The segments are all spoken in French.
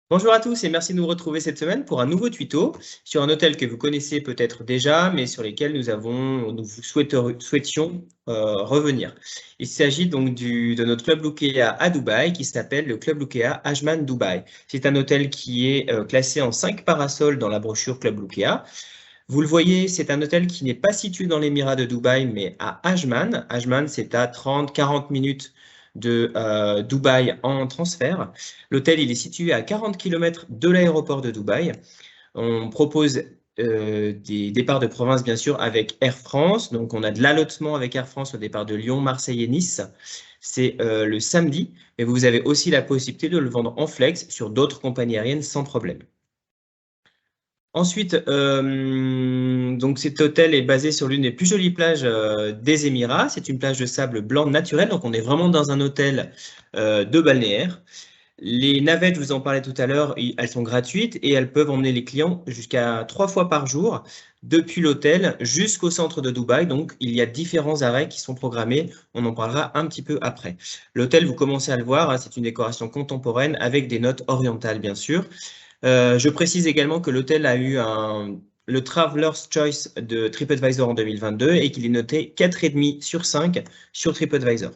Bonjour à tous et merci de nous retrouver cette semaine pour un nouveau tuto sur un hôtel que vous connaissez peut-être déjà, mais sur lesquels nous vous souhaitions revenir. Il s'agit donc de notre club Lukea à Dubaï qui s'appelle le club Lukea Ajman Dubaï. C'est un hôtel qui est classé en 5 parasols dans la brochure Club Lukea. Vous le voyez, c'est un hôtel qui n'est pas situé dans l'émirat de Dubaï, mais à Ajman. Ajman, c'est à 30-40 minutes de Dubaï en transfert. L'hôtel, il est situé à 40 km de l'aéroport de Dubaï. On propose des départs de province, bien sûr, avec Air France. Donc, on a de l'allotement avec Air France au départ de Lyon, Marseille et Nice. C'est le samedi, mais vous avez aussi la possibilité de le vendre en flex sur d'autres compagnies aériennes sans problème. Ensuite, donc cet hôtel est basé sur l'une des plus jolies plages des Émirats. C'est une plage de sable blanc naturel, donc on est vraiment dans un hôtel de balnéaire. Les navettes, je vous en parlais tout à l'heure, elles sont gratuites et elles peuvent emmener les clients jusqu'à 3 fois par jour depuis l'hôtel jusqu'au centre de Dubaï. Donc, il y a différents arrêts qui sont programmés. On en parlera un petit peu après. L'hôtel, vous commencez à le voir, hein, c'est une décoration contemporaine avec des notes orientales, bien sûr. Je précise également que l'hôtel a eu le Traveler's Choice de TripAdvisor en 2022 et qu'il est noté 4,5 sur 5 sur TripAdvisor.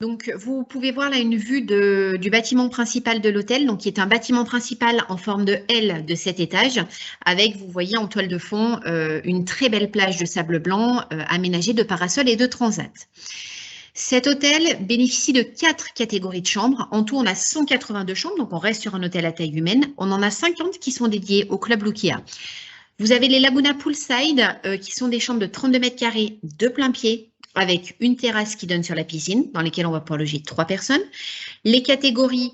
Donc, vous pouvez voir là une vue du bâtiment principal de l'hôtel, donc qui est un bâtiment principal en forme de L de 7 étages, avec, vous voyez en toile de fond, une très belle plage de sable blanc aménagée de parasols et de transats. Cet hôtel bénéficie de 4 catégories de chambres. En tout, on a 182 chambres, donc on reste sur un hôtel à taille humaine. On en a 50 qui sont dédiées au Club Lukea. Vous avez les Laguna Poolside, qui sont des chambres de 32 mètres carrés de plein pied, avec une terrasse qui donne sur la piscine, dans lesquelles on va pouvoir loger 3 personnes. Les catégories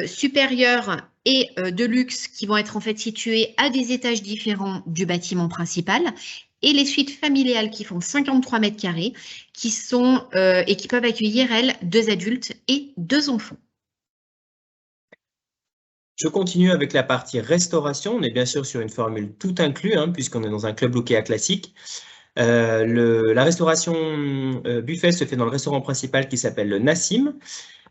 supérieures et de luxe qui vont être en fait situées à des étages différents du bâtiment principal. Et les suites familiales qui font 53 mètres carrés, qui sont et qui peuvent accueillir, elles, 2 adultes et 2 enfants. Je continue avec la partie restauration. On est bien sûr sur une formule tout inclus, hein, puisqu'on est dans un club Lukea classique. La restauration buffet se fait dans le restaurant principal qui s'appelle le Nassim,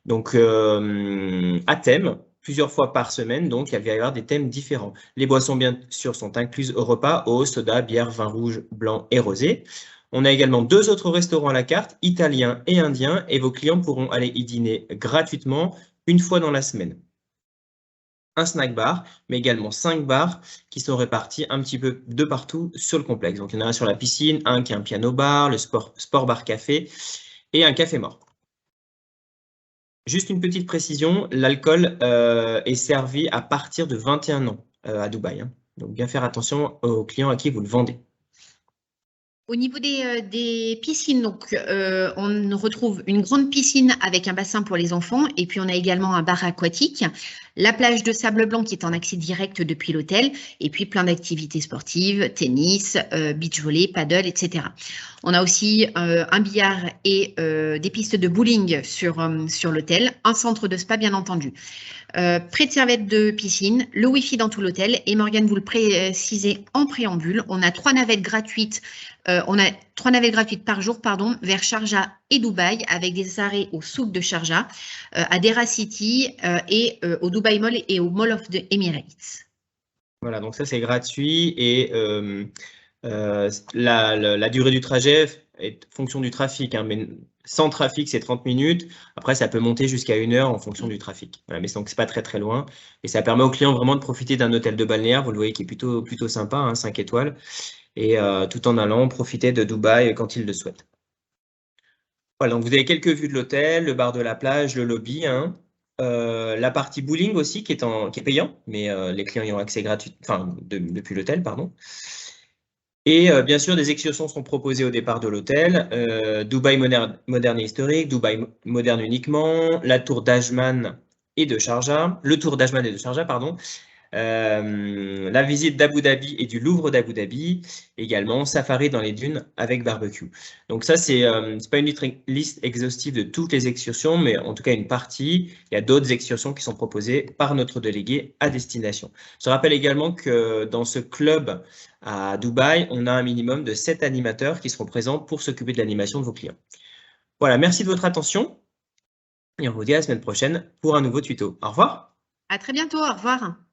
donc à thème, plusieurs fois par semaine, donc il va y avoir des thèmes différents. Les boissons, bien sûr, sont incluses au repas, eau, soda, bière, vin rouge, blanc et rosé. On a également 2 autres restaurants à la carte, italien et indien, et vos clients pourront aller y dîner gratuitement une fois dans la semaine. Un snack bar, mais également 5 bars qui sont répartis un petit peu de partout sur le complexe. Donc, il y en a un sur la piscine, un qui est un piano bar, le sport bar café et un café mort. Juste une petite précision, l'alcool est servi à partir de 21 ans à Dubaï, hein. Donc, bien faire attention aux clients à qui vous le vendez. Au niveau des piscines, donc, on retrouve une grande piscine avec un bassin pour les enfants et puis on a également un bar aquatique, la plage de sable blanc qui est en accès direct depuis l'hôtel et puis plein d'activités sportives, tennis, beach volley, paddle, etc. On a aussi un billard et des pistes de bowling sur l'hôtel, un centre de spa bien entendu. Prêt de serviettes de piscine, le Wi-Fi dans tout l'hôtel et Morgane vous le précisez en préambule, on a 3 navettes gratuites. On a 3 navettes gratuites par jour, vers Sharjah et Dubaï, avec des arrêts au souk de Sharjah, à Dera City et au Dubai Mall et au Mall of the Emirates. Voilà, donc ça c'est gratuit et la durée du trajet est fonction du trafic, hein, mais sans trafic c'est 30 minutes. Après ça peut monter jusqu'à 1 heure en fonction du trafic. Voilà, mais donc c'est pas très très loin et ça permet aux clients vraiment de profiter d'un hôtel de balnéaire. Vous le voyez qui est plutôt sympa, hein, 5 étoiles, et tout en allant profiter de Dubaï quand ils le souhaitent. Voilà, donc vous avez quelques vues de l'hôtel, le bar de la plage, le lobby, hein. La partie bowling aussi qui est payant, mais les clients y ont accès gratuit, enfin depuis l'hôtel, pardon. Et bien sûr, des excursions sont proposées au départ de l'hôtel. Dubaï moderne et historique, Dubaï moderne uniquement, la tour d'Ajman et de Sharjah, le tour d'Ajman et de Sharjah, pardon. La visite d'Abu Dhabi et du Louvre d'Abu Dhabi, également safari dans les dunes avec barbecue. Donc ça, c'est pas une liste exhaustive de toutes les excursions, mais en tout cas une partie. Il y a d'autres excursions qui sont proposées par notre délégué à destination. Je rappelle également que dans ce club à Dubaï, on a un minimum de 7 animateurs qui seront présents pour s'occuper de l'animation de vos clients. Voilà, merci de votre attention. Et on vous dit à la semaine prochaine pour un nouveau tuto. Au revoir. À très bientôt, au revoir.